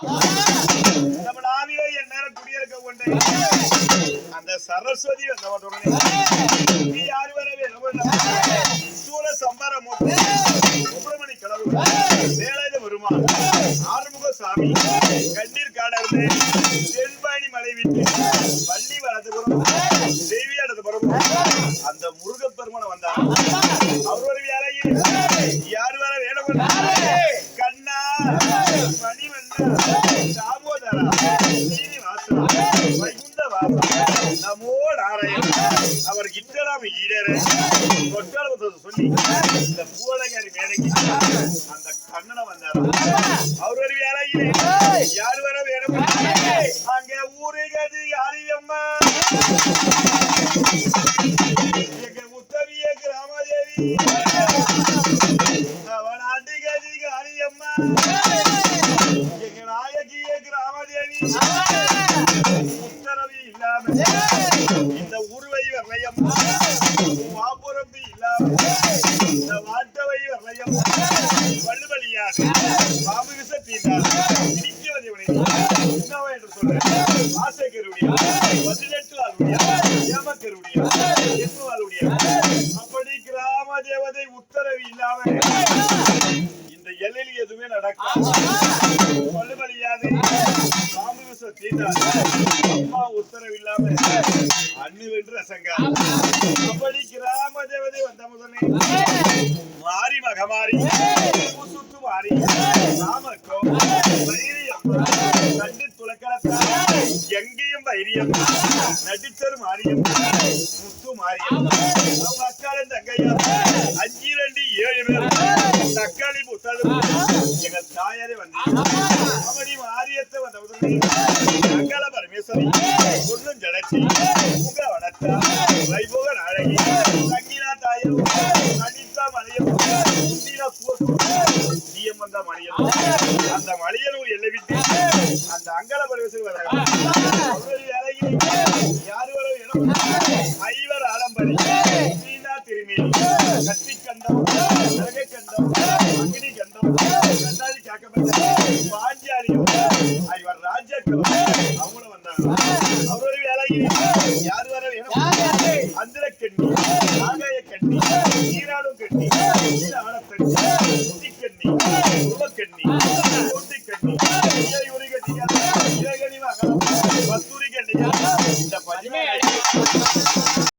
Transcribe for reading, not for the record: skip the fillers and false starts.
நம்ம நாவிலே எந்நேரம் குடியிருக்க கொண்டே அந்த சரஸ்வதி நீ யாரு வரவே சூர சம்பரம் சுப்பிரமணி கடவுள் வேலாயுத பெருமாள் ஆறுமுக சாமி கண்ணீர் காடர்ந்து தென்பாணி மலை விட்டு பள்ளி வளர்த்துபுறம் தேவியாடதுபுறம் அந்த முருகப்பெருமனை வந்தார். அவர் ஒரு வேலையில் யாரு வர வேணும் கண்ணா மணிவண்ணா தாமோதரா சீனிவாசா வைகுந்தவாசா நமோ நாராயண அவர் கிட்டலாம் ஈடர கொட்டாளத்தை சொல்லி இந்த பூவலங்காரி மேடைக்கு அந்த கண்ணனை வந்தார். அவர் ஒரு வேலையில் யாரு வர வேணும் அங்க ஊரே கதி ஆரியம்மா எங்க முத்தவிய கிராமதேவி அவன் ஆண்டிகதி ஆரியம்மா எங்க நாயகிய கிராமதேவி உத்தரவி இல்லாம இந்த உருவை வரலையம் மாபுரம்பி இல்லாம இந்த வாட்டவை வரலையம் வள்ளுவழியாது பாம்பு விச தீண்டார் நிற்கிறது என்று சொல்றேன். ஆசைக்கருடைய 18 ஆளுடைய ஏமக்கருடைய 8 ஆளுடைய அப்படி கிராம தேவதை உத்தரவு இல்லாம இந்த எல்லையில் எதுவுமே நடக்கும். வள்ளுவழியாது பாம்பு விச தீண்டார் அம்மா உத்தரவு இல்லாம அண்ணு வென்று அசங்கா அப்படி கிராம தேவதை வந்த முதலே மாறி மகமாரி சுத்து மாறி ராமக்கோ வைரியம் கண்டு துளக்கலத்தா எங்கேயும் வைரியம் நடித்தர் மாரியம் முத்து மாரியம் அவங்க அக்காலும் தங்கையா 5 2 7 பேர் தக்காளி புத்தாலும் எங்க தாயாரே வந்து அப்படி மாரியத்தை வந்த முதலே அக்கால பரமேஸ்வரி ஒன்னும் ஜடச்சி உங்க வளர்த்தா வைபோக நாழகி தங்கினா தாயம் அனிதா மலையம் உண்டினா தீயம் வந்த மலையம் அந்த மலையனூர் எல்லை விட்டு அந்த அங்காள பரமேஸ்வரி வராங்க. வேலையில் யாரு வர இடம் ஐவர் ஆலம்பரி சீனா திருமேனி கத்தி கண்டம் நகை கண்டம் அக்னி கண்டம் கண்ணாடி காக்கப்பட்ட பாஞ்சாலியம் ஐவர் ராஜாக்கள் அவங்களும் வந்தாங்க. அவரோட வேலையில் யாரு வர வேணும் அந்திர கண்ணி ஆகாய கண்ணி நீராடும் கண்ணி ஆடக்கண்ணி கண்ணி உருவக்கண்ணி